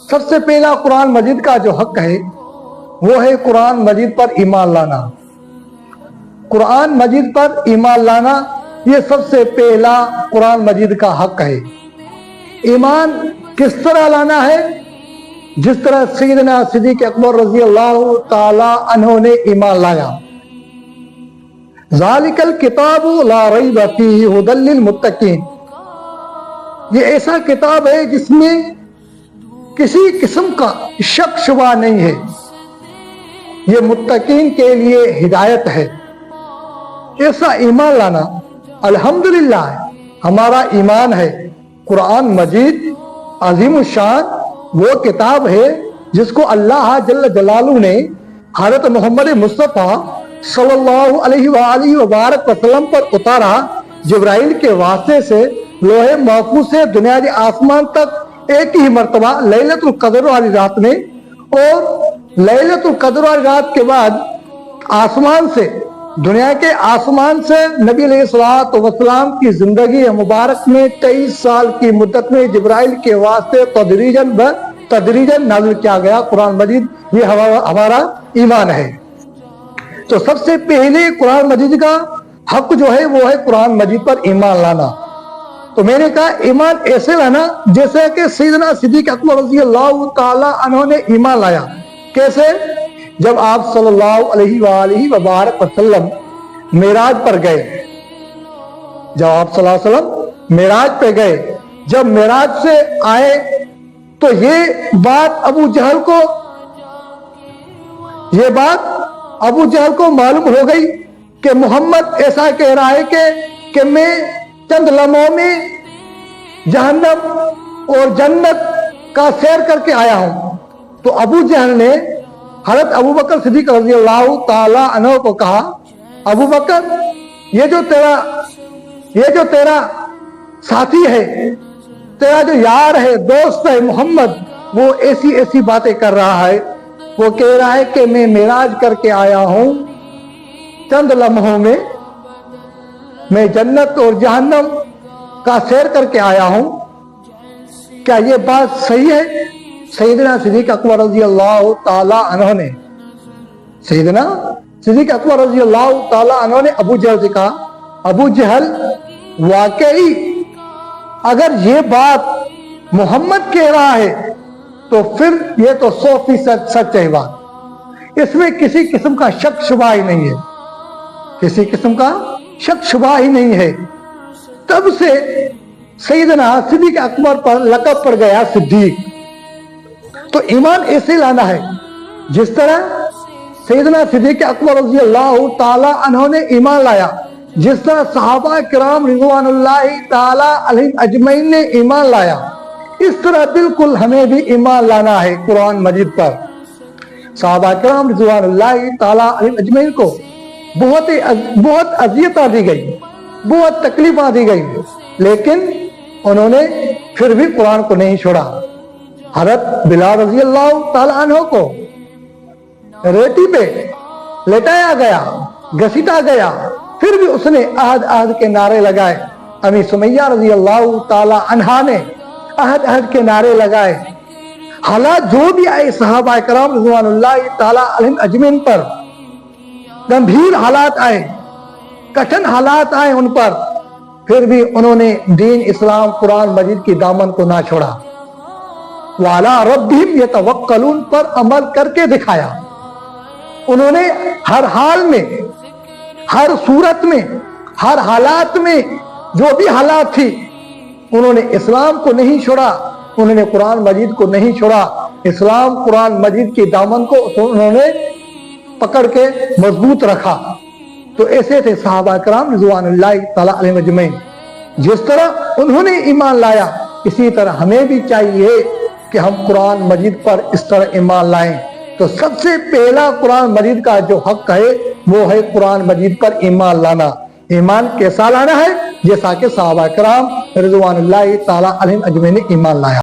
سب سے پہلا قرآن مجید کا جو حق ہے وہ ہے قرآن مجید پر ایمان لانا۔ قرآن مجید پر ایمان لانا یہ سب سے پہلا قرآن مجید کا حق ہے۔ ایمان کس طرح لانا ہے؟ جس طرح سیدنا صدیق اکبر رضی اللہ تعالی عنہ نے ایمان لایا۔ ذالک الکتاب لا ریب فیہ ھدی للمتقین، یہ ایسا کتاب ہے جس میں کسی قسم کا شک شبہ نہیں ہے، یہ متقین کے لیے ہدایت ہے۔ ایسا ایمان لانا الحمدللہ ہمارا ایمان ہے۔ قرآن مجید عظیم الشان وہ کتاب ہے جس کو اللہ جل جلالہ نے حضرت محمد مصطفیٰ صلی اللہ علیہ وآلہ وبارک وسلم پر اتارا، جبرائیل کے واسطے سے لوح محفوظ سے دنیا کے آسمان تک ایک ہی مرتبہ لیلۃ القدر والی رات میں، اور لیلۃ القدر والی رات کے بعد آسمان سے، دنیا کے آسمان سے نبی علیہ الصلوۃ والسلام کی زندگی مبارک میں 23 سال کی مدت میں جبرائیل کے واسطے تدریجاً نازل کیا گیا قرآن مجید۔ یہ ہمارا ایمان ہے۔ تو سب سے پہلے قرآن مجید کا حق جو ہے وہ ہے قرآن مجید پر ایمان لانا۔ تو میں نے کہا ایمان ایسے لانا جیسے کہ سیدنا صدیق اکبر رضی اللہ تعالی عنہ نے ایمان لایا۔ کیسے؟ جب آپ صلی اللہ علیہ وآلہ وبارک وسلم معراج پر گئے، جب آپ صلی اللہ علیہ وسلم معراج پہ گئے، جب معراج سے آئے تو یہ بات ابو جہل کو معلوم ہو گئی کہ محمد ایسا کہہ رہا ہے کہ میں چند لمحوں میں جہنم اور جنت کا سیر کر کے آیا ہوں۔ تو ابو جہل نے حضرت ابو بکر صدیق رضی اللہ تعالی عنہ کو کہا، ابو بکر یہ جو تیرا ساتھی ہے، تیرا جو یار ہے، دوست ہے محمد، وہ ایسی باتیں کر رہا ہے، وہ کہہ رہا ہے کہ میں معراج کر کے آیا ہوں، چند لمحوں میں جنت اور جہنم کا سیر کر کے آیا ہوں، کیا یہ بات صحیح ہے؟ سیدنا صدیق اکبر رضی اللہ تعالی عنہ نے ابو جہل سے کہا، ابو جہل واقعی اگر یہ بات محمد کہہ رہا ہے تو پھر یہ تو 100% سچ ہے بات، اس میں کسی قسم کا شک شبہ ہی نہیں ہے، کسی قسم کا شک شبہ ہی نہیں ہے۔ تب سے سیدنا صدیق اکبر پر لقب پڑ گیا صدیق۔ تو ایمان ایسے لانا ہے جس طرح سیدنا صدیق اکبر رضی اللہ تعالی عنہ نے ایمان لایا، جس طرح صحابہ کرام رضوان اللہ تعالی علیہم اجمعین نے ایمان لایا، اس طرح بالکل ہمیں بھی ایمان لانا ہے قرآن مجید پر۔ صحابہ کرام رضوان اللہ تعالی علیہم اجمعین کو بہت اذیتیں دی گئی، بہت تکلیفیں دی گئی، لیکن انہوں نے پھر بھی قرآن کو نہیں چھوڑا۔ حضرت بلال رضی اللہ تعالی عنہ کو ریتی پہ لٹایا گیا، گھسیٹا گیا، پھر بھی اس نے عہد کے نعرے لگائے۔ امی سمیہ رضی اللہ تعالی عنہا نے عہد کے نعرے لگائے۔ حالات جو بھی آئے صحابہ کرام رضوان اللہ تعالی علیہم اجمعین پر، گمبھیر حالات آئے، کٹھن حالات آئے ان پر، پھر بھی انہوں نے دین اسلام قرآن مجید کی دامن کو نہ چھوڑا۔ وَعَلَىٰ رَبِّهِمْ يَتَوَكَّلُونَ پر عمل کر کے دکھایا۔ انہوں نے ہر حال میں، ہر صورت میں، ہر حالات میں، جو بھی حالات تھی، انہوں نے اسلام کو نہیں چھوڑا، انہوں نے قرآن مجید کو نہیں چھوڑا، اسلام قرآن مجید کی دامن کو انہوں نے پکڑ کے مضبوط رکھا۔ تو ایسے تھے صحابہ کرام رضوان اللہ تعالی علیہم اجمعین۔ جس طرح انہوں نے ایمان لایا، اسی طرح ہمیں بھی چاہیے کہ ہم قرآن مجید پر اس طرح ایمان لائیں۔ تو سب سے پہلا قرآن مجید کا جو حق ہے وہ ہے قرآن مجید پر ایمان لانا۔ ایمان کیسا لانا ہے؟ جیسا کہ صحابہ کرام رضوان اللہ تعالی علیہم اجمعین نے ایمان لایا۔